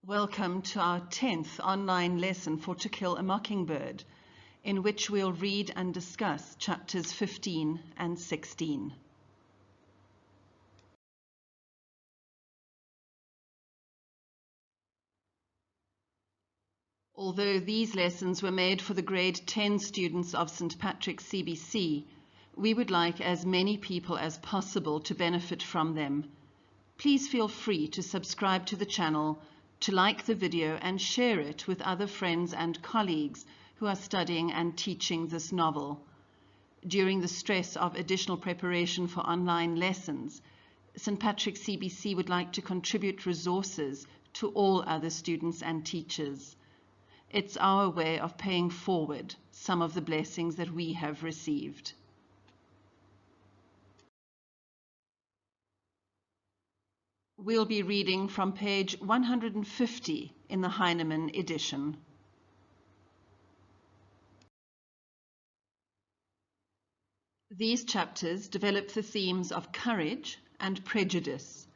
Welcome to our 10th online lesson for To Kill a Mockingbird, in which we'll read and discuss chapters 15 and 16. Although these lessons were made for the grade 10 students of St. Patrick's CBC, we would like as many people as possible to benefit from them. Please feel free to subscribe to the channel, to like the video and share it with other friends and colleagues who are studying and teaching this novel. During the stress of additional preparation for online lessons, St. Patrick's CBC would like to contribute resources to all other students and teachers. It's our way of paying forward some of the blessings that we have received. We'll be reading from page 150 in the Heinemann edition. These chapters develop the themes of courage and prejudice.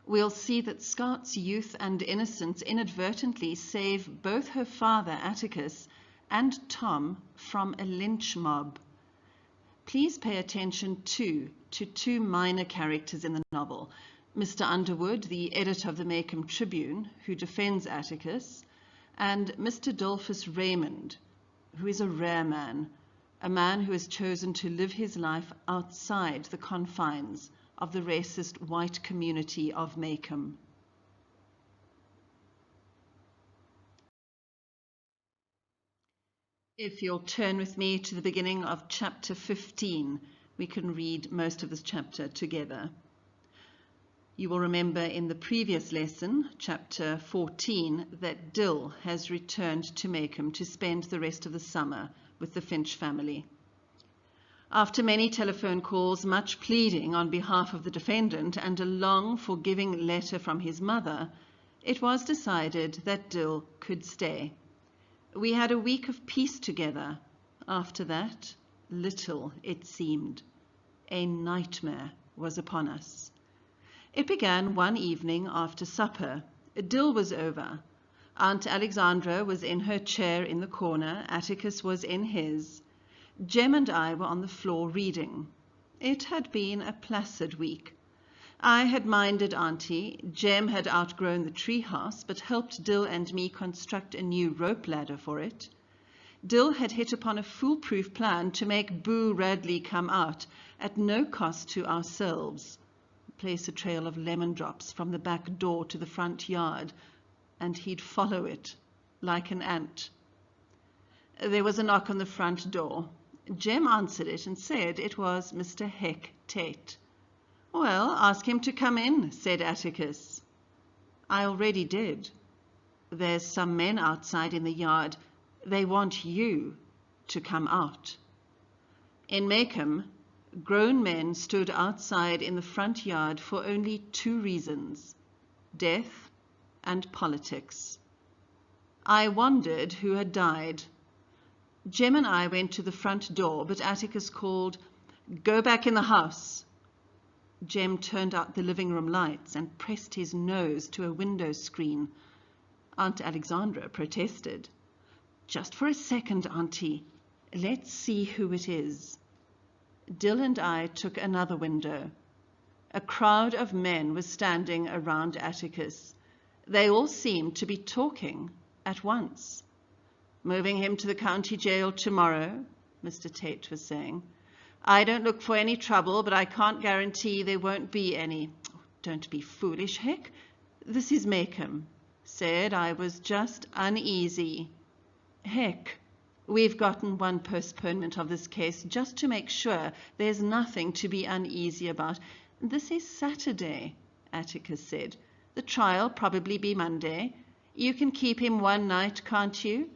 We'll see that Scout's youth and innocence inadvertently save both her father, Atticus, and Tom from a lynch mob. Please pay attention to two minor characters in the novel. Mr. Underwood, the editor of the Maycomb Tribune, who defends Atticus, and Mr. Dolphus Raymond, who is a rare man, a man who has chosen to live his life outside the confines of the racist white community of Maycomb. If you'll turn with me to the beginning of chapter 15, we can read most of this chapter together. You will remember in the previous lesson, chapter 14, that Dill has returned to Maycomb to spend the rest of the summer with the Finch family. After many telephone calls, much pleading on behalf of the defendant, and a long, forgiving letter from his mother, it was decided that Dill could stay. We had a week of peace together. After that, little, it seemed. A nightmare was upon us. It began one evening after supper. Dill was over. Aunt Alexandra was in her chair in the corner. Atticus was in his. Jem and I were on the floor reading. It had been a placid week. I had minded Auntie. Jem had outgrown the treehouse, but helped Dill and me construct a new rope ladder for it. Dill had hit upon a foolproof plan to make Boo Radley come out at no cost to ourselves. Place a trail of lemon drops from the back door to the front yard, and he'd follow it like an ant. There was a knock on the front door. Jem answered it and said it was Mr. Heck Tate. Well, ask him to come in, said Atticus. I already did. There's some men outside in the yard. They want you to come out. In Maycomb, grown men stood outside in the front yard for only two reasons: death and politics. I wondered who had died. Jem and I went to the front door, but Atticus called, "Go back in the house." Jem turned out the living room lights and pressed his nose to a window screen. Aunt Alexandra protested. "Just for a second, Auntie. Let's see who it is." Dill and I took another window. A crowd of men was standing around Atticus. They all seemed to be talking at once. "Moving him to the county jail tomorrow," Mr. Tate was saying. "I don't look for any trouble, but I can't guarantee there won't be any." "Don't be foolish, Heck. This is Maycomb." Said I was just uneasy. "Heck, we've gotten one postponement of this case just to make sure there's nothing to be uneasy about." "This is Saturday," Atticus said. "The trial'll probably be Monday. You can keep him one night, can't you?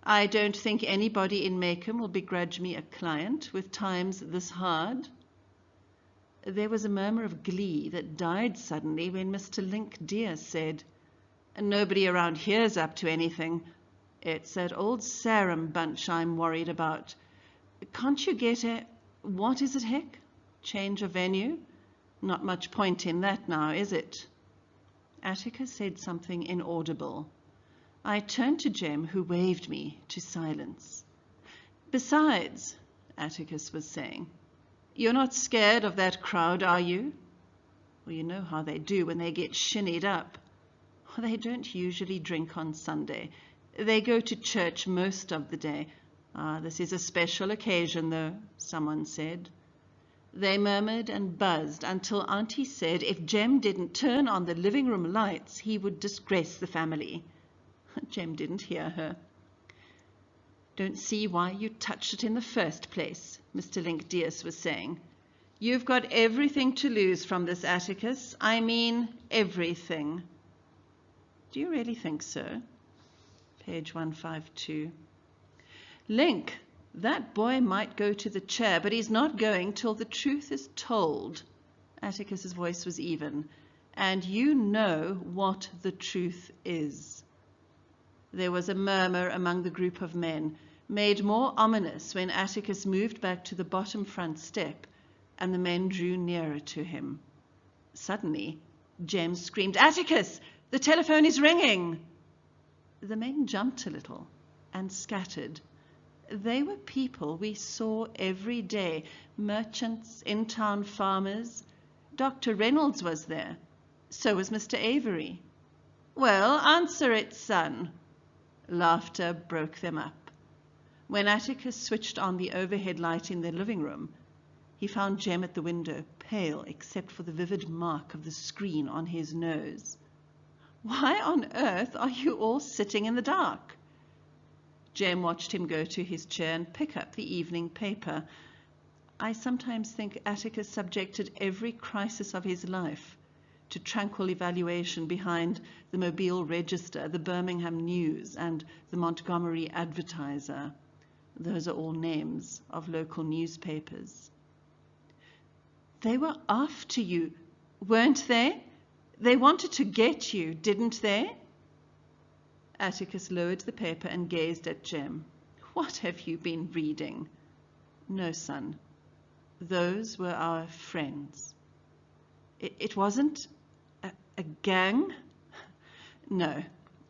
I don't think anybody in Maycomb will begrudge me a client with times this hard." There was a murmur of glee that died suddenly when Mr. Link Deer said, "Nobody around here's up to anything. It's that old Sarum bunch I'm worried about. Can't you get what is it, Heck? Change of venue? Not much point in that now, is it?" Atticus said something inaudible. I turned to Jem, who waved me to silence. Besides, Atticus was saying, you're not scared of that crowd, are you? Well, you know how they do when they get shinnied up. They don't usually drink on Sunday. They go to church most of the day. This is a special occasion, though, someone said. They murmured and buzzed until Auntie said if Jem didn't turn on the living room lights, he would disgrace the family. Jem didn't hear her. Don't see why you touched it in the first place, Mr. Linkdius was saying. You've got everything to lose from this, Atticus. I mean, everything. Do you really think so? Page 152. Link, that boy might go to the chair, but he's not going till the truth is told. Atticus's voice was even. And you know what the truth is. There was a murmur among the group of men, made more ominous when Atticus moved back to the bottom front step and the men drew nearer to him. Suddenly, Jem screamed, Atticus, the telephone is ringing! The men jumped a little and scattered. They were people we saw every day, merchants, in-town farmers. Dr. Reynolds was there. So was Mr. Avery. Well, answer it, son. Laughter broke them up. When Atticus switched on the overhead light in their living room, he found Jem at the window, pale except for the vivid mark of the screen on his nose. Why on earth are you all sitting in the dark? Jem watched him go to his chair and pick up the evening paper. I sometimes think Atticus subjected every crisis of his life to tranquil evaluation behind the Mobile Register, the Birmingham News, and the Montgomery Advertiser. Those are all names of local newspapers. They were after you, weren't they? They wanted to get you, didn't they? Atticus lowered the paper and gazed at Jem. What have you been reading? No, son. Those were our friends. It wasn't a gang? No,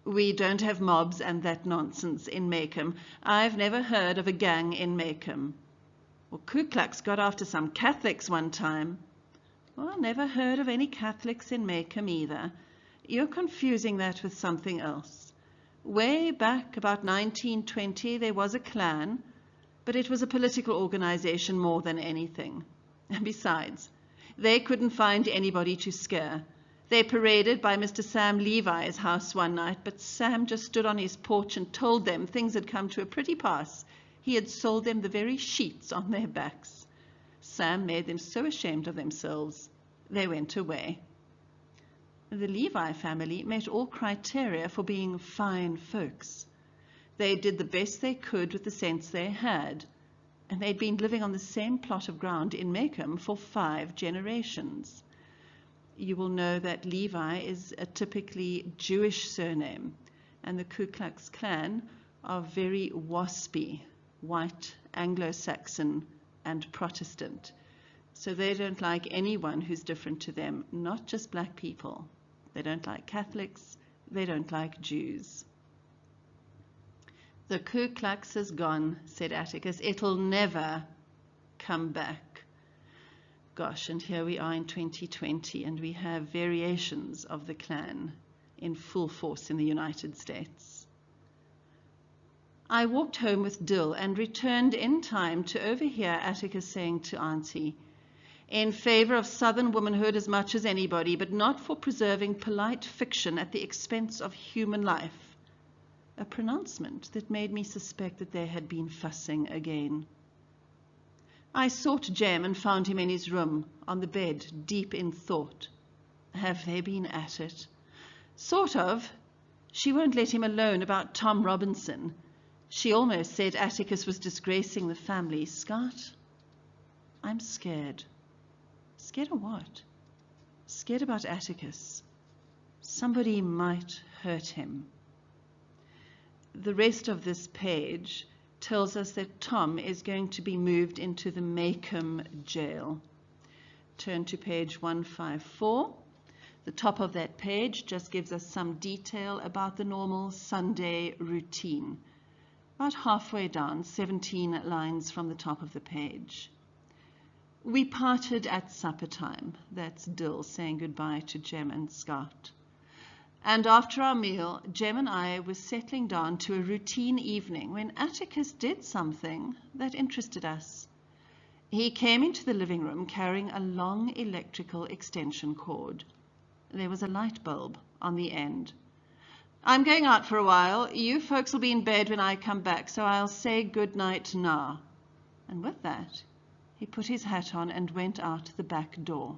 we don't have mobs and that nonsense in Maycomb. I've never heard of a gang in Maycomb. Well, Ku Klux got after some Catholics one time. Well, never heard of any Catholics in Maycomb either. You're confusing that with something else. Way back about 1920, there was a Klan, but it was a political organization more than anything. And besides, they couldn't find anybody to scare. They paraded by Mr. Sam Levi's house one night, but Sam just stood on his porch and told them things had come to a pretty pass. He had sold them the very sheets on their backs. Sam made them so ashamed of themselves, they went away. The Levi family met all criteria for being fine folks. They did the best they could with the sense they had, and they'd been living on the same plot of ground in Maycomb for 5 generations. You will know that Levi is a typically Jewish surname, and the Ku Klux Klan are very waspy, white, Anglo-Saxon, and Protestant. So they don't like anyone who's different to them, not just black people. They don't like Catholics. They don't like Jews. The Ku Klux is gone, said Atticus. It'll never come back. Gosh, and here we are in 2020, and we have variations of the Klan in full force in the United States. I walked home with Dill and returned in time to overhear Atticus saying to Auntie, in favor of Southern womanhood as much as anybody, but not for preserving polite fiction at the expense of human life. A pronouncement that made me suspect that they had been fussing again. I sought Jem and found him in his room, on the bed, deep in thought. Have they been at it? Sort of. She won't let him alone about Tom Robinson. She almost said Atticus was disgracing the family. Scott, I'm scared. Scared of what? Scared about Atticus. Somebody might hurt him. The rest of this page tells us that Tom is going to be moved into the Maycomb jail. Turn to page 154. The top of that page just gives us some detail about the normal Sunday routine. About halfway down, 17 lines from the top of the page. We parted at supper time. That's Dill saying goodbye to Jem and Scott. And after our meal, Jem and I were settling down to a routine evening when Atticus did something that interested us. He came into the living room carrying a long electrical extension cord. There was a light bulb on the end. I'm going out for a while. You folks will be in bed when I come back, so I'll say good night now. And with that, he put his hat on and went out the back door.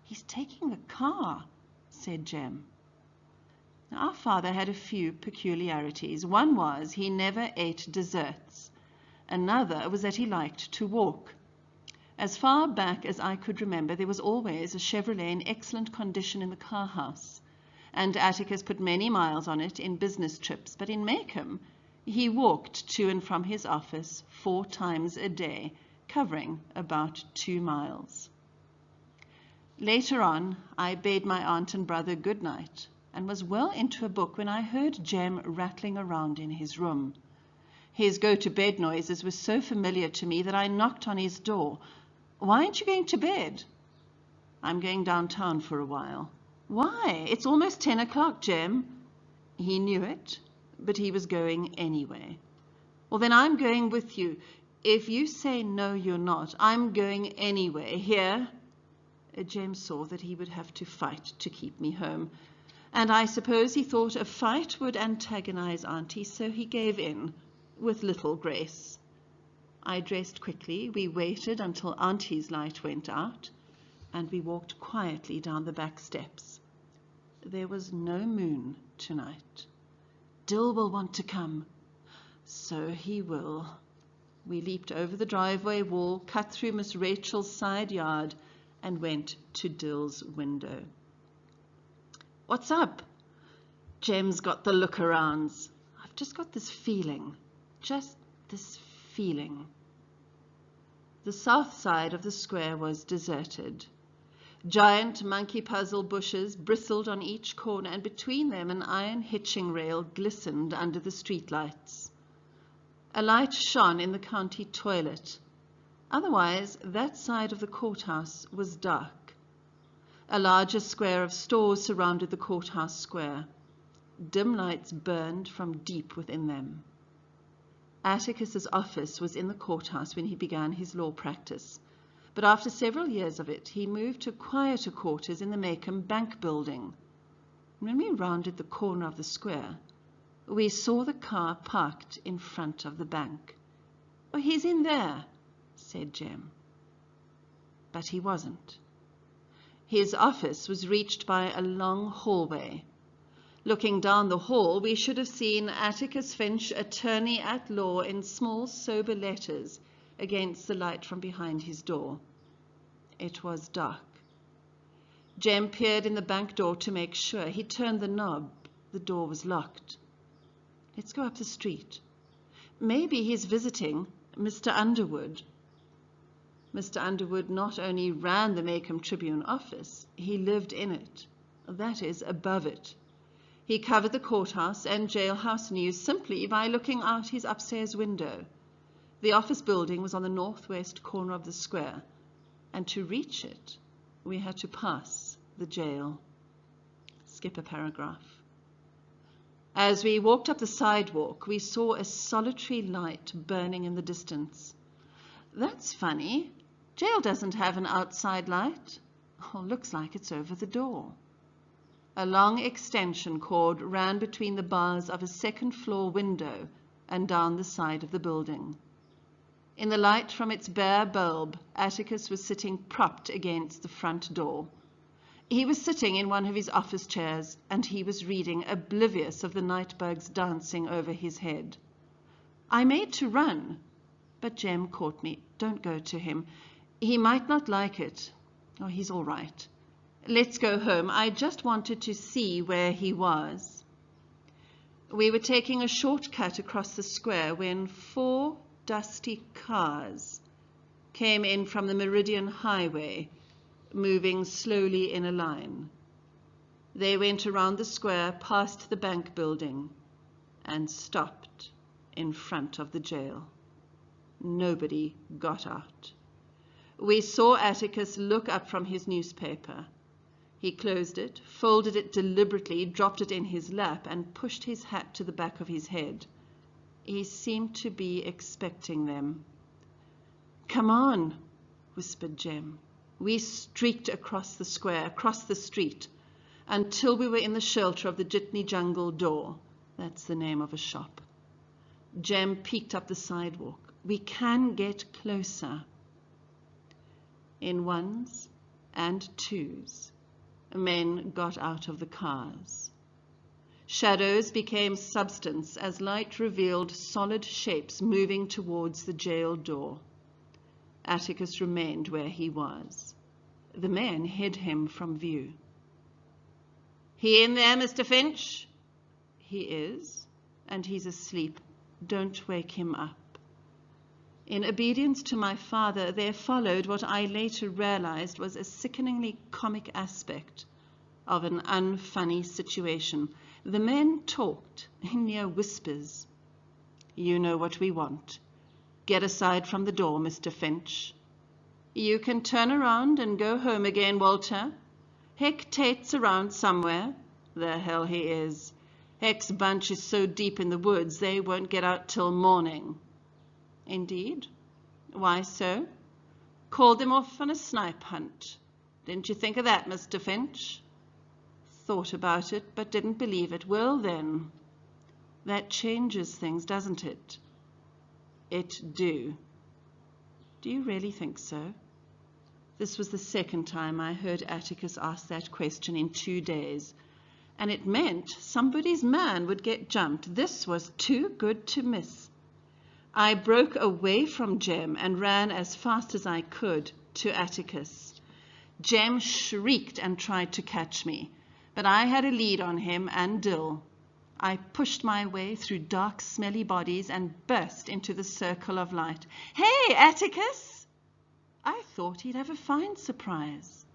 He's taking the car, said Jem. Now, our father had a few peculiarities. One was he never ate desserts. Another was that he liked to walk. As far back as I could remember, there was always a Chevrolet in excellent condition in the car house, and Atticus put many miles on it in business trips, but in Macomb he walked to and from his office 4 times a day, covering about 2 miles. Later on, I bade my aunt and brother good night and was well into a book when I heard Jem rattling around in his room. His go-to-bed noises were so familiar to me that I knocked on his door. Why aren't you going to bed? I'm going downtown for a while. Why? It's almost 10 o'clock, Jem. He knew it, but he was going anyway. Well, then I'm going with you. If you say no, you're not. I'm going anyway. Here? Jem saw that he would have to fight to keep me home, and I suppose he thought a fight would antagonize Auntie, so he gave in with little grace. I dressed quickly. We waited until Auntie's light went out, and we walked quietly down the back steps. There was no moon tonight. Dill will want to come. So he will. We leaped over the driveway wall, cut through Miss Rachel's side yard, and went to Dill's window. What's up? Jem's got the look-arounds. I've just got this feeling. Just this feeling. The south side of the square was deserted. Giant monkey puzzle bushes bristled on each corner, and between them an iron hitching rail glistened under the streetlights. A light shone in the county toilet. Otherwise, that side of the courthouse was dark. A larger square of stores surrounded the courthouse square. Dim lights burned from deep within them. Atticus's office was in the courthouse when he began his law practice, but after several years of it, he moved to quieter quarters in the Macomb Bank building. When we rounded the corner of the square, we saw the car parked in front of the bank. "Oh, he's in there," said Jem. But he wasn't. His office was reached by a long hallway. Looking down the hall, we should have seen Atticus Finch, attorney at law, in small, sober letters against the light from behind his door. It was dark. Jem peered in the bank door to make sure. He turned the knob. The door was locked. Let's go up the street. Maybe he's visiting Mr. Underwood. Mr. Underwood not only ran the Macomb Tribune office, he lived in it. That is, above it. He covered the courthouse and jailhouse news simply by looking out his upstairs window. The office building was on the northwest corner of the square, and to reach it, we had to pass the jail. Skip a paragraph. As we walked up the sidewalk, we saw a solitary light burning in the distance. That's funny. Jail doesn't have an outside light. Oh, looks like it's over the door. A long extension cord ran between the bars of a second-floor window and down the side of the building. In the light from its bare bulb, Atticus was sitting propped against the front door. He was sitting in one of his office chairs, and he was reading, oblivious of the night bugs dancing over his head. I made to run, but Jem caught me. Don't go to him. He might not like it. Oh, he's all right. Let's go home. I just wanted to see where he was. We were taking a shortcut across the square when 4 dusty cars came in from the Meridian Highway, moving slowly in a line. They went around the square, past the bank building, and stopped in front of the jail. Nobody got out. We saw Atticus look up from his newspaper. He closed it, folded it deliberately, dropped it in his lap, and pushed his hat to the back of his head. He seemed to be expecting them. "Come on," whispered Jem. We streaked across the square, across the street, until we were in the shelter of the Jitney Jungle door. That's the name of a shop. Jem peeked up the sidewalk. "We can get closer." In ones and twos, men got out of the cars. Shadows became substance as light revealed solid shapes moving towards the jail door. Atticus remained where he was. The men hid him from view. "He in there, Mr. Finch?" "He is, and he's asleep. Don't wake him up." In obedience to my father, there followed what I later realized was a sickeningly comic aspect of an unfunny situation. The men talked in near whispers. "You know what we want. Get aside from the door, Mr. Finch. You can turn around and go home again, Walter. Heck Tate's around somewhere. The hell he is. Heck's bunch is so deep in the woods they won't get out till morning." "Indeed? Why so?" "Called them off on a snipe hunt. Didn't you think of that, Mr. Finch?" "Thought about it, but didn't believe it." "Well then, that changes things, doesn't it?" "It do." "Do you really think so?" This was the second time I heard Atticus ask that question in 2 days, and it meant somebody's man would get jumped. This was too good to miss. I broke away from Jem and ran as fast as I could to Atticus. Jem shrieked and tried to catch me, but I had a lead on him and Dill. I pushed my way through dark, smelly bodies and burst into the circle of light. "Hey, Atticus!" I thought he'd have a fine surprise,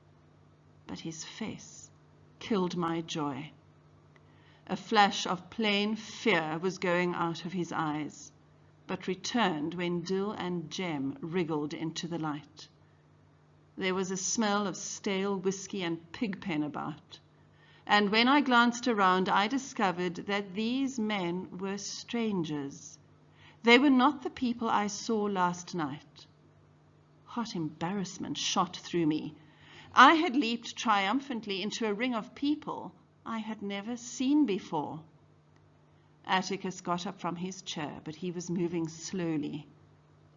but his face killed my joy. A flash of plain fear was going out of his eyes, but returned when Dill and Jem wriggled into the light. There was a smell of stale whiskey and pigpen about, and when I glanced around, I discovered that these men were strangers. They were not the people I saw last night. Hot embarrassment shot through me. I had leaped triumphantly into a ring of people I had never seen before. Atticus got up from his chair, but he was moving slowly,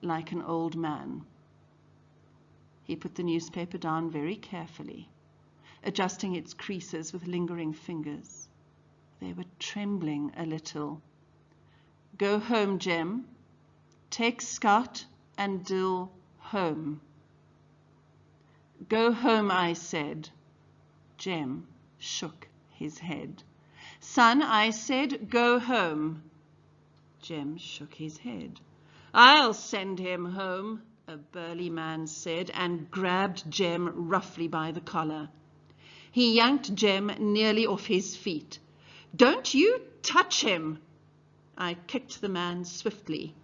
like an old man. He put the newspaper down very carefully, adjusting its creases with lingering fingers. They were trembling a little. "Go home, Jem. Take Scout and Dill home." "Go home," I said. Jem shook his head. "Son," I said, "go home." Jem shook his head. "I'll send him home," a burly man said, and grabbed Jem roughly by the collar. He yanked Jem nearly off his feet. "Don't you touch him!" I kicked the man swiftly.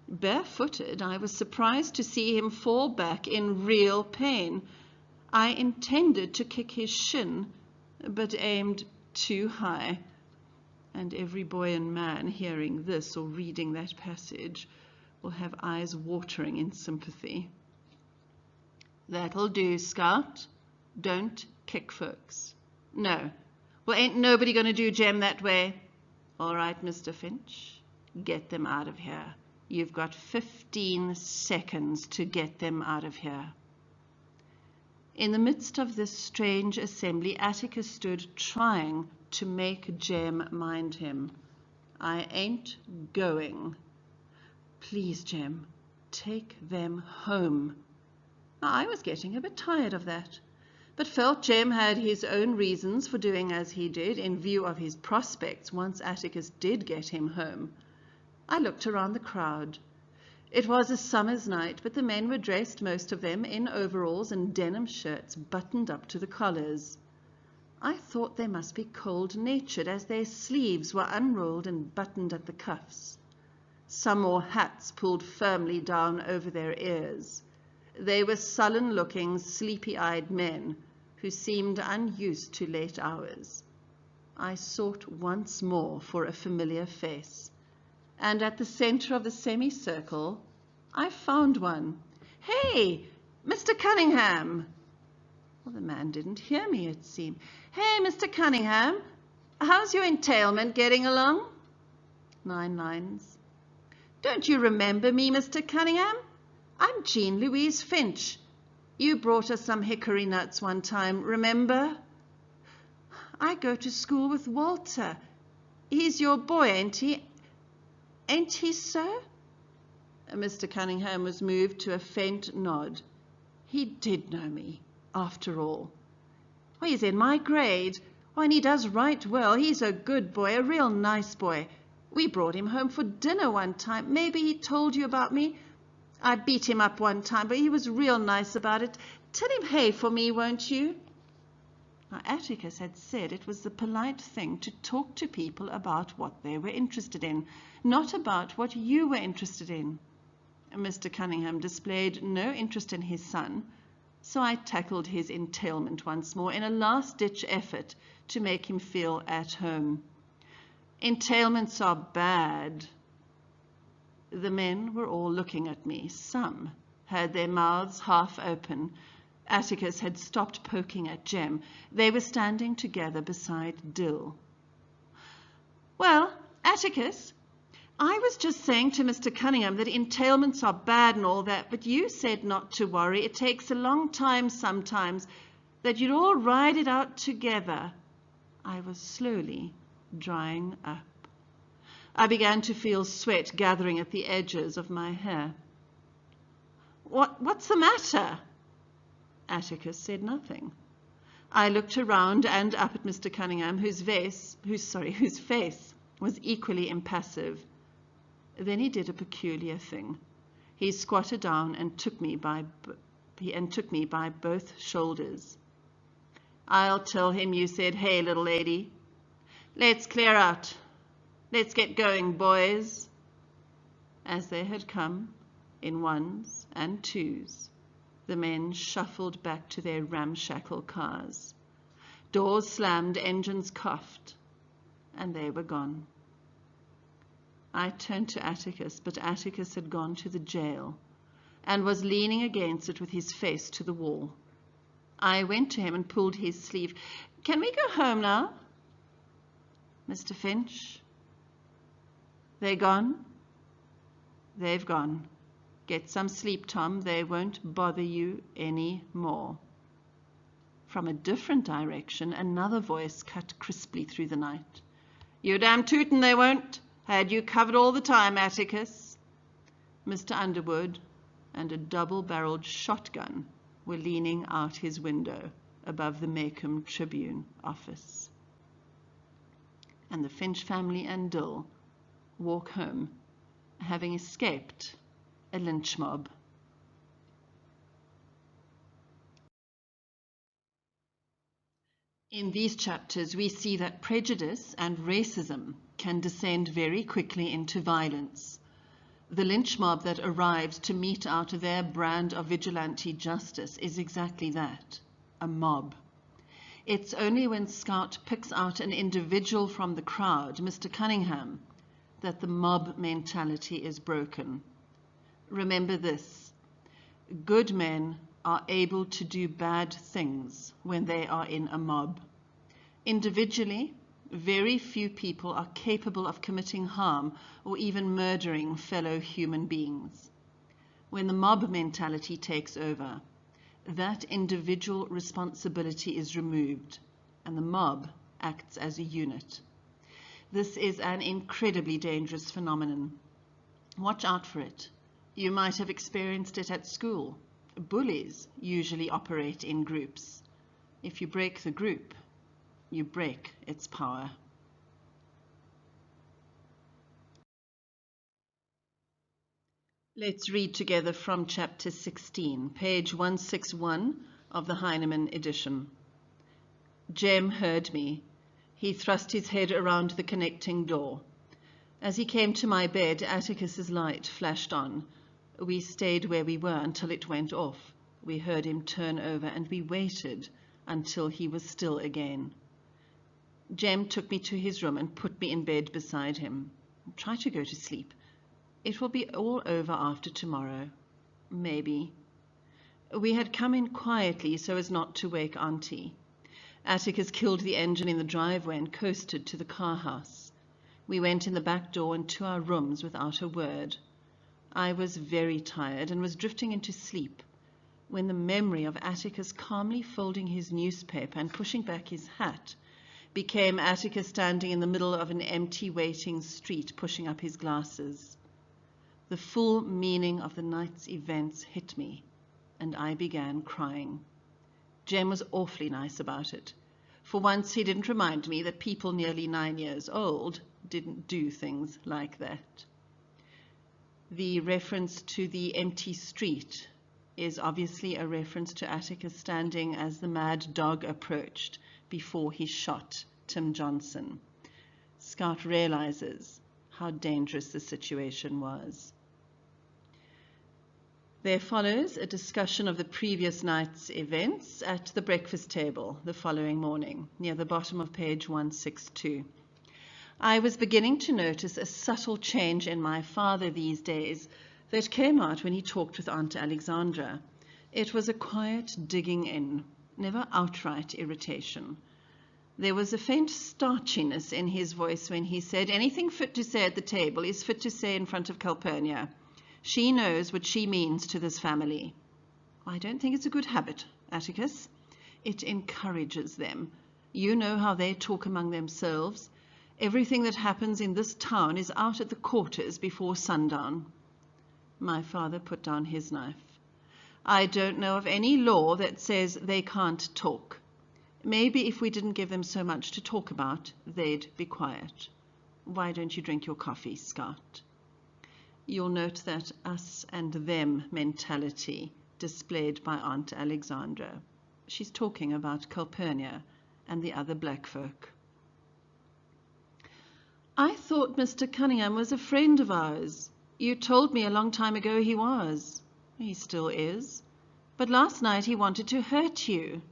Barefooted, I was surprised to see him fall back in real pain. I intended to kick his shin, but aimed too high, and every boy and man hearing this or reading that passage will have eyes watering in sympathy. "That'll do, Scout. Don't kick folks." "No." "Well, ain't nobody going to do Jem that way." "All right, Mr. Finch, get them out of here. You've got 15 seconds to get them out of here." In the midst of this strange assembly, Atticus stood trying to make Jem mind him. "I ain't going." "Please, Jem, take them home." I was getting a bit tired of that, but felt Jem had his own reasons for doing as he did in view of his prospects once Atticus did get him home. I looked around the crowd. It was a summer's night, but the men were dressed, most of them, in overalls and denim shirts buttoned up to the collars. I thought they must be cold-natured, as their sleeves were unrolled and buttoned at the cuffs. Some wore hats pulled firmly down over their ears. They were sullen-looking, sleepy-eyed men who seemed unused to late hours. I sought once more for a familiar face, and at the center of the semicircle I found one. "Hey, Mr. Cunningham!" Well, the man didn't hear me, it seemed. "Hey, Mr. Cunningham, how's your entailment getting along?" 9 lines. "Don't you remember me, Mr. Cunningham? I'm Jean Louise Finch. You brought us some hickory nuts one time, remember? I go to school with Walter. He's your boy, ain't he? Ain't he, sir?" Mr. Cunningham was moved to a faint nod. He did know me, after all. "Well, he's in my grade. Oh, and he does right well. He's a good boy, a real nice boy. We brought him home for dinner one time. Maybe he told you about me. I beat him up one time, but he was real nice about it. Tell him hey for me, won't you?" Now, Atticus had said it was the polite thing to talk to people about what they were interested in, not about what you were interested in. Mr. Cunningham displayed no interest in his son, so I tackled his entailment once more in a last-ditch effort to make him feel at home. "Entailments are bad." The men were all looking at me. Some had their mouths half open. Atticus had stopped poking at Jem. They were standing together beside Dill. "Well, Atticus, I was just saying to Mr. Cunningham that entailments are bad and all that, but you said not to worry. It takes a long time sometimes, that you'd all ride it out together." I was slowly drying up. I began to feel sweat gathering at the edges of my hair. What's the matter?" Atticus said nothing. I looked around and up at Mr. Cunningham, whose face was equally impassive. Then he did a peculiar thing. He squatted down and took me by both shoulders. "I'll tell him you said, 'Hey, little lady. Let's clear out. Let's get going, boys.'" As they had come, in ones and twos, the men shuffled back to their ramshackle cars. Doors slammed, engines coughed, and they were gone. I turned to Atticus, but Atticus had gone to the jail and was leaning against it with his face to the wall. I went to him and pulled his sleeve. "Can we go home now?" "Mr. Finch?" "They gone?" "They've gone. Get some sleep, Tom. They won't bother you any more." From a different direction, another voice cut crisply through the night. "You damn tootin' they won't. Had you covered all the time, Atticus." Mr. Underwood and a double-barreled shotgun were leaning out his window above the Macomb Tribune office. And the Finch family and Dill walk home, having escaped a lynch mob. In these chapters, we see that prejudice and racism can descend very quickly into violence. The lynch mob that arrives to mete out their brand of vigilante justice is exactly that, a mob. It's only when Scout picks out an individual from the crowd, Mr. Cunningham, that the mob mentality is broken. Remember this: good men are able to do bad things when they are in a mob. Individually, very few people are capable of committing harm or even murdering fellow human beings. When the mob mentality takes over, that individual responsibility is removed, and the mob acts as a unit. This is an incredibly dangerous phenomenon. Watch out for it. You might have experienced it at school. Bullies usually operate in groups. If you break the group, you break its power. Let's read together from chapter 16, page 161 of the Heinemann edition. Jem heard me. He thrust his head around the connecting door. As he came to my bed, Atticus's light flashed on. We stayed where we were until it went off. We heard him turn over, and we waited until he was still again. Jem took me to his room and put me in bed beside him. Try to go to sleep. It will be all over after tomorrow. Maybe. We had come in quietly so as not to wake Auntie. Atticus killed the engine in the driveway and coasted to the car house. We went in the back door and to our rooms without a word. I was very tired and was drifting into sleep when the memory of Atticus calmly folding his newspaper and pushing back his hat became Atticus standing in the middle of an empty waiting street pushing up his glasses. The full meaning of the night's events hit me, and I began crying. Jem was awfully nice about it. For once he didn't remind me that people nearly 9 years old didn't do things like that. The reference to the empty street is obviously a reference to Atticus standing as the mad dog approached before he shot Tim Johnson. Scout realizes how dangerous the situation was. There follows a discussion of the previous night's events at the breakfast table the following morning, near the bottom of page 162. I was beginning to notice a subtle change in my father these days that came out when he talked with Aunt Alexandra. It was a quiet digging in, never outright irritation. There was a faint starchiness in his voice when he said, "Anything fit to say at the table is fit to say in front of Calpurnia. She knows what she means to this family." I don't think it's a good habit, Atticus. It encourages them. You know how they talk among themselves. Everything that happens in this town is out at the quarters before sundown. My father put down his knife. I don't know of any law that says they can't talk. Maybe if we didn't give them so much to talk about, they'd be quiet. Why don't you drink your coffee, Scout? You'll note that us and them mentality displayed by Aunt Alexandra. She's talking about Calpurnia and the other black folk. I thought Mr. Cunningham was a friend of ours. You told me a long time ago he was. He still is. But last night he wanted to hurt you.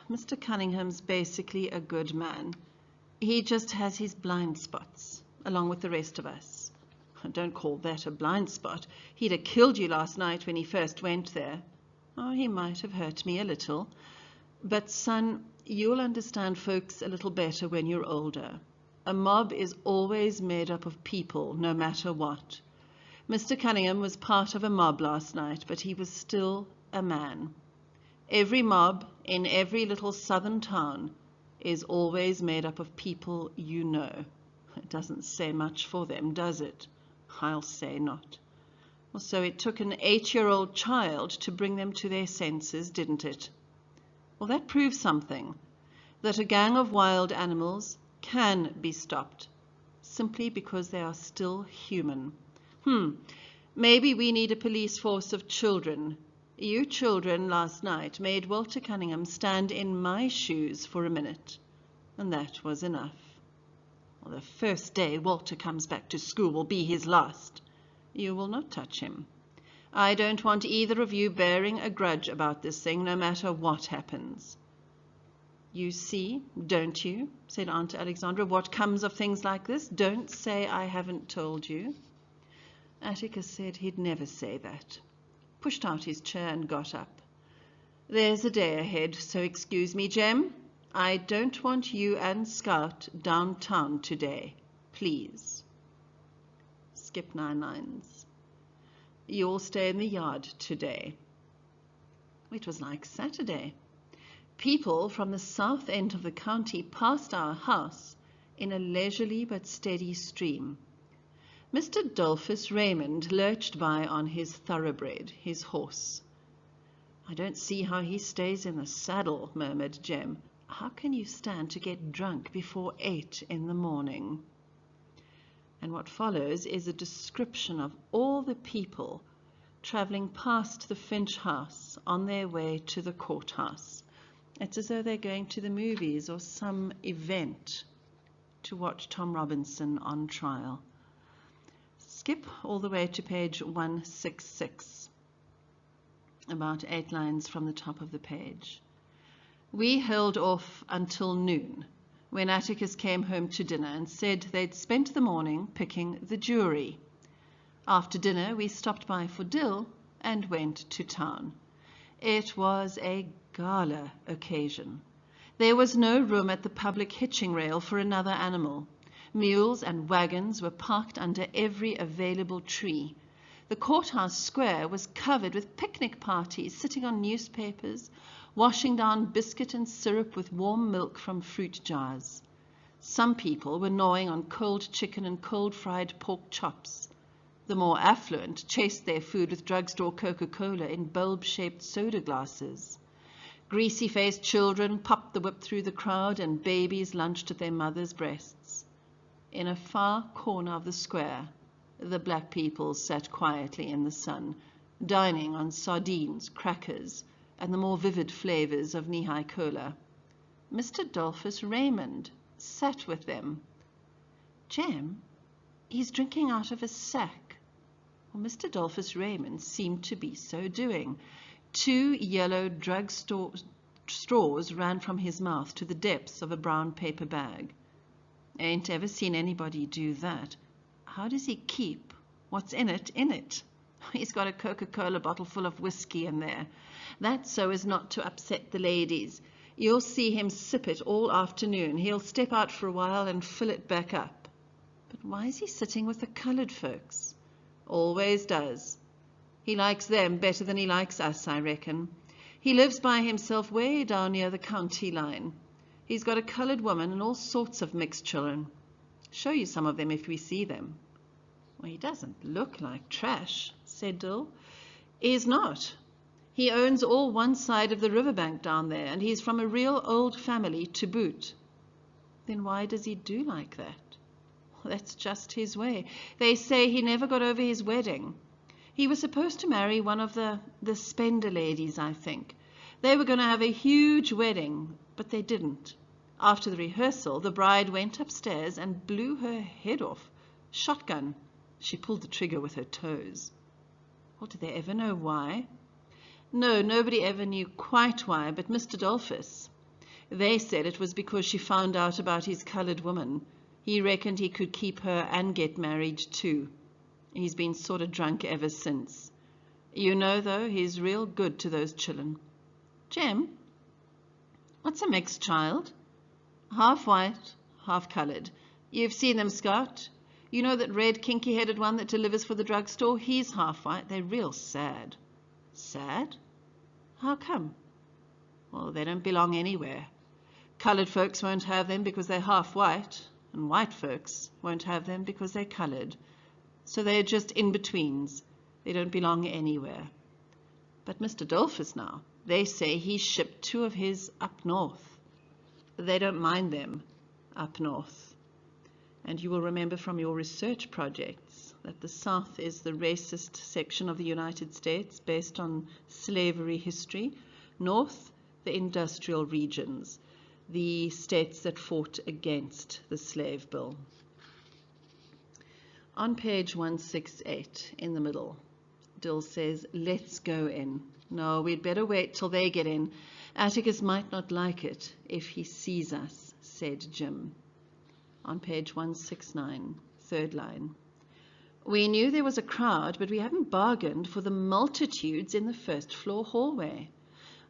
Mr. Cunningham's basically a good man. He just has his blind spots, along with the rest of us. Don't call that a blind spot. He'd have killed you last night when he first went there. Oh, he might have hurt me a little. But, son, you'll understand folks a little better when you're older. A mob is always made up of people, no matter what. Mr. Cunningham was part of a mob last night, but he was still a man. Every mob in every little southern town is always made up of people you know. It doesn't say much for them, does it? I'll say not. Well, so it took an 8-year-old child to bring them to their senses, didn't it? Well, that proves something, that a gang of wild animals can be stopped, simply because they are still human. Maybe we need a police force of children. You children last night made Walter Cunningham stand in my shoes for a minute, and that was enough. Well, the first day Walter comes back to school will be his last. You will not touch him. I don't want either of you bearing a grudge about this thing, no matter what happens. You see, don't you, said Aunt Alexandra, what comes of things like this? Don't say I haven't told you. Atticus said he'd never say that, pushed out his chair and got up. There's a day ahead, so excuse me, Jem. I don't want you and Scout downtown today, please. Skip 9 lines. You'll stay in the yard today. It was like Saturday. People from the south end of the county passed our house in a leisurely but steady stream. Mr. Dolphus Raymond lurched by on his thoroughbred, his horse. I don't see how he stays in the saddle, murmured Jem. How can you stand to get drunk before 8 in the morning? And what follows is a description of all the people travelling past the Finch house on their way to the courthouse. It's as though they're going to the movies or some event to watch Tom Robinson on trial. Skip all the way to page 166, about 8 lines from the top of the page. We held off until noon, when Atticus came home to dinner and said they'd spent the morning picking the jury. After dinner, we stopped by for Dill and went to town. It was a gala occasion. There was no room at the public hitching rail for another animal. Mules and wagons were parked under every available tree. The courthouse square was covered with picnic parties sitting on newspapers, washing down biscuit and syrup with warm milk from fruit jars. Some people were gnawing on cold chicken and cold fried pork chops. The more affluent chased their food with drugstore Coca-Cola in bulb-shaped soda glasses. Greasy-faced children popped the whip through the crowd, and babies lunched at their mothers' breasts. In a far corner of the square, the black people sat quietly in the sun, dining on sardines, crackers, and the more vivid flavors of knee-high cola. Mr. Dolphus Raymond sat with them. Jem, he's drinking out of a sack. Well, Mr. Dolphus Raymond seemed to be so doing. 2 yellow drugstore straws ran from his mouth to the depths of a brown paper bag. Ain't ever seen anybody do that. How does he keep what's in it in it? He's got a Coca-Cola bottle full of whiskey in there. That's so as not to upset the ladies. You'll see him sip it all afternoon. He'll step out for a while and fill it back up. But why is he sitting with the coloured folks? Always does. He likes them better than he likes us, I reckon. He lives by himself way down near the county line. He's got a coloured woman and all sorts of mixed children. Show you some of them if we see them. Well, he doesn't look like trash, said Dill. He's not. He owns all one side of the riverbank down there, and he's from a real old family to boot. Then why does he do like that? Well, that's just his way. They say he never got over his wedding. He was supposed to marry one of the spender ladies, I think. They were going to have a huge wedding, but they didn't. After the rehearsal, the bride went upstairs and blew her head off. Shotgun. She pulled the trigger with her toes. Well, did they ever know why? No, nobody ever knew quite why, but Mr. Dolphus. They said it was because she found out about his coloured woman. He reckoned he could keep her and get married too. He's been sort of drunk ever since. You know, though, he's real good to those children. Jem, what's a mixed child? Half white, half coloured. You've seen them, Scott. You know that red, kinky-headed one that delivers for the drugstore? He's half white. They're real sad. Sad? How come? Well, they don't belong anywhere. Coloured folks won't have them because they're half white, and white folks won't have them because they're coloured. So they're just in-betweens. They don't belong anywhere. But Mr. Dolphus now, they say he shipped 2 of his up north. They don't mind them up north. And you will remember from your research projects that the South is the racist section of the United States based on slavery history. North, the industrial regions, the states that fought against the slave bill. On page 168, in the middle, Dill says, let's go in. No, we'd better wait till they get in. Atticus might not like it if he sees us, said Jim. On page 169, 3rd line. We knew there was a crowd, but we haven't bargained for the multitudes in the 1st floor hallway.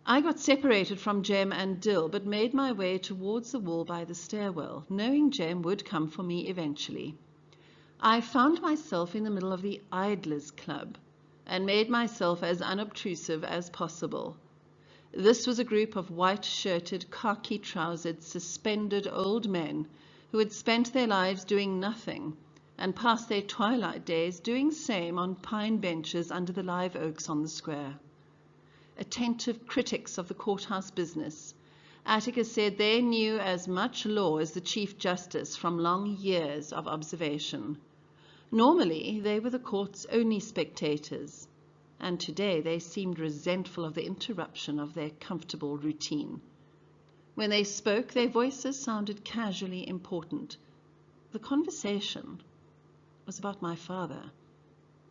I got separated from Jem and Dill, but made my way towards the wall by the stairwell, knowing Jem would come for me eventually. I found myself in the middle of the Idlers Club and made myself as unobtrusive as possible. This was a group of white-shirted, khaki-trousered, suspended old men who had spent their lives doing nothing and passed their twilight days doing same on pine benches under the live oaks on the square. Attentive critics of the courthouse business, Atticus said they knew as much law as the Chief Justice from long years of observation. Normally, they were the court's only spectators, and today they seemed resentful of the interruption of their comfortable routine. When they spoke, their voices sounded casually important. The conversation was about my father.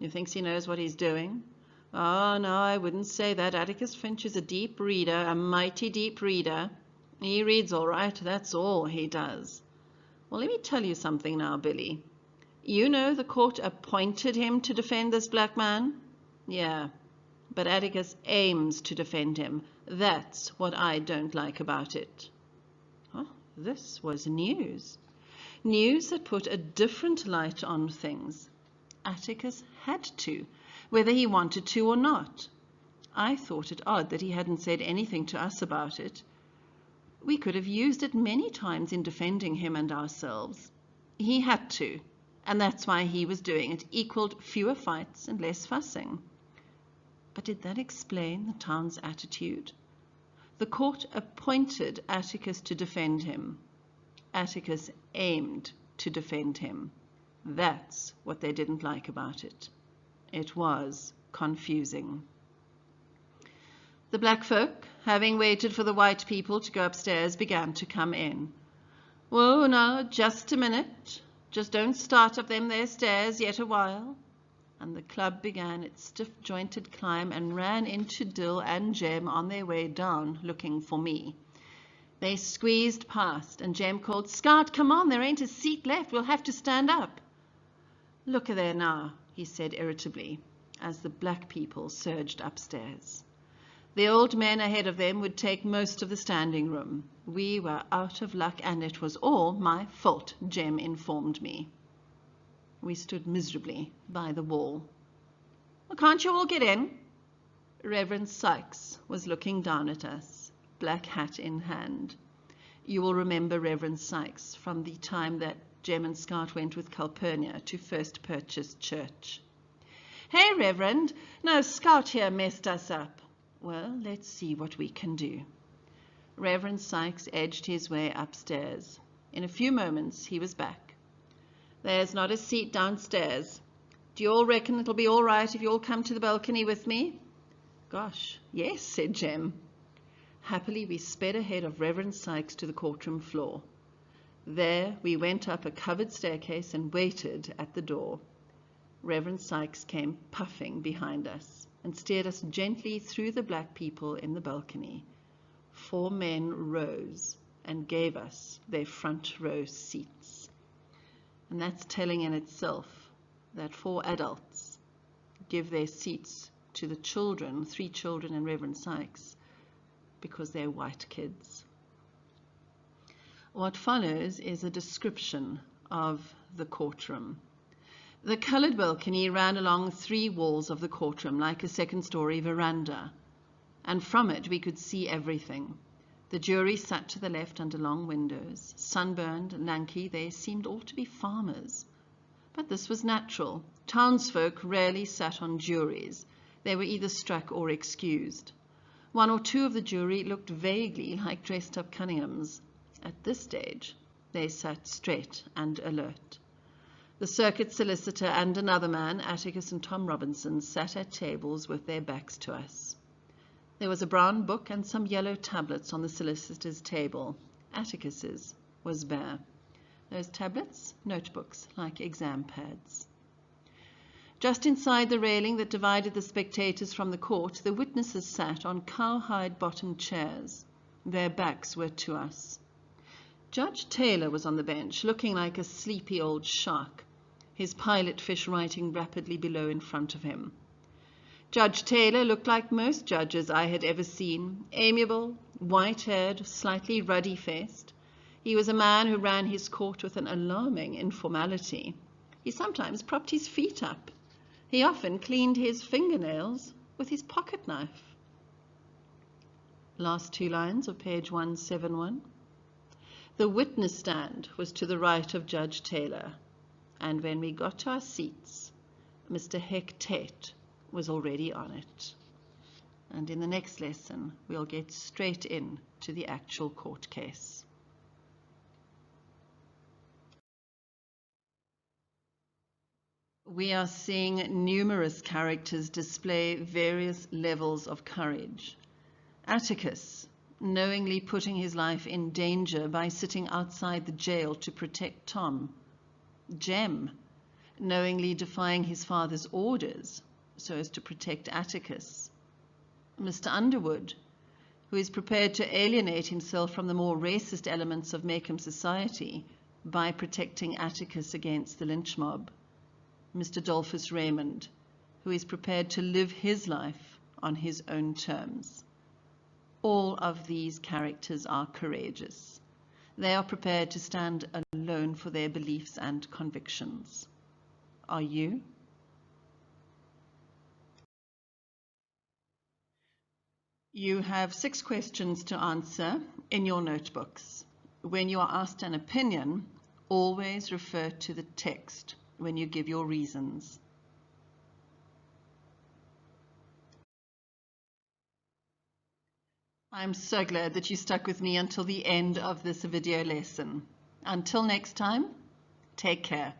You thinks he knows what he's doing? Oh, no, I wouldn't say that. Atticus Finch is a deep reader, a mighty deep reader. He reads all right, that's all he does. Well, let me tell you something now, Billy. You know the court appointed him to defend this black man? Yeah, but Atticus aims to defend him. That's what I don't like about it. Oh, this was news. News that put a different light on things. Atticus had to, whether he wanted to or not. I thought it odd that he hadn't said anything to us about it. We could have used it many times in defending him and ourselves. He had to, and that's why he was doing it. Equaled fewer fights and less fussing. But did that explain the town's attitude? The court appointed Atticus to defend him. Atticus aimed to defend him. That's what they didn't like about it. It was confusing. The black folk, having waited for the white people to go upstairs, began to come in. Whoa, now, just a minute. Just don't start up them there stairs yet a while. And the club began its stiff-jointed climb and ran into Dill and Jem on their way down, looking for me. They squeezed past, and Jem called, Scout, come on, there ain't a seat left. We'll have to stand up. Look there now, he said irritably, as the black people surged upstairs. The old men ahead of them would take most of the standing room. We were out of luck, and it was all my fault, Jem informed me. We stood miserably by the wall. Well, can't you all get in? Reverend Sykes was looking down at us, black hat in hand. You will remember Reverend Sykes from the time that Jem and Scout went with Calpurnia to First Purchase Church. Hey, Reverend, no, Scout here messed us up. Well, let's see what we can do. Reverend Sykes edged his way upstairs. In a few moments, he was back. There's not a seat downstairs. Do you all reckon it'll be all right if you all come to the balcony with me? Gosh, yes, said Jem. Happily, we sped ahead of Reverend Sykes to the courtroom floor. There, we went up a covered staircase and waited at the door. Reverend Sykes came puffing behind us and steered us gently through the black people in the balcony. 4 men rose and gave us their front row seats. And that's telling in itself that 4 adults give their seats to the children, 3 children and Reverend Sykes, because they're white kids. What follows is a description of the courtroom. The colored balcony ran along 3 walls of the courtroom like a second-story veranda, and from it we could see everything. The jury sat to the left under long windows. Sunburned, lanky, they seemed all to be farmers. But this was natural. Townsfolk rarely sat on juries. They were either struck or excused. 1 or 2 of the jury looked vaguely like dressed-up Cunninghams. At this stage, they sat straight and alert. The circuit solicitor and another man, Atticus and Tom Robinson, sat at tables with their backs to us. There was a brown book and some yellow tablets on the solicitor's table. Atticus's was bare. Those tablets, notebooks, like exam pads. Just inside the railing that divided the spectators from the court, the witnesses sat on cowhide-bottomed chairs. Their backs were to us. Judge Taylor was on the bench, looking like a sleepy old shark, his pilot fish writing rapidly below in front of him. Judge Taylor looked like most judges I had ever seen, amiable, white-haired, slightly ruddy-faced. He was a man who ran his court with an alarming informality. He sometimes propped his feet up. He often cleaned his fingernails with his pocket knife. Last 2 lines of page 171. The witness stand was to the right of Judge Taylor, and when we got to our seats, Mr. Heck Tate was already on it. And in the next lesson, we'll get straight in to the actual court case. We are seeing numerous characters display various levels of courage. Atticus knowingly putting his life in danger by sitting outside the jail to protect Tom. Jem, knowingly defying his father's orders so as to protect Atticus. Mr. Underwood, who is prepared to alienate himself from the more racist elements of Maycomb society by protecting Atticus against the lynch mob. Mr. Dolphus Raymond, who is prepared to live his life on his own terms. All of these characters are courageous. They are prepared to stand alone for their beliefs and convictions. Are you? You have 6 questions to answer in your notebooks. When you are asked an opinion, always refer to the text when you give your reasons. I'm so glad that you stuck with me until the end of this video lesson. Until next time, take care.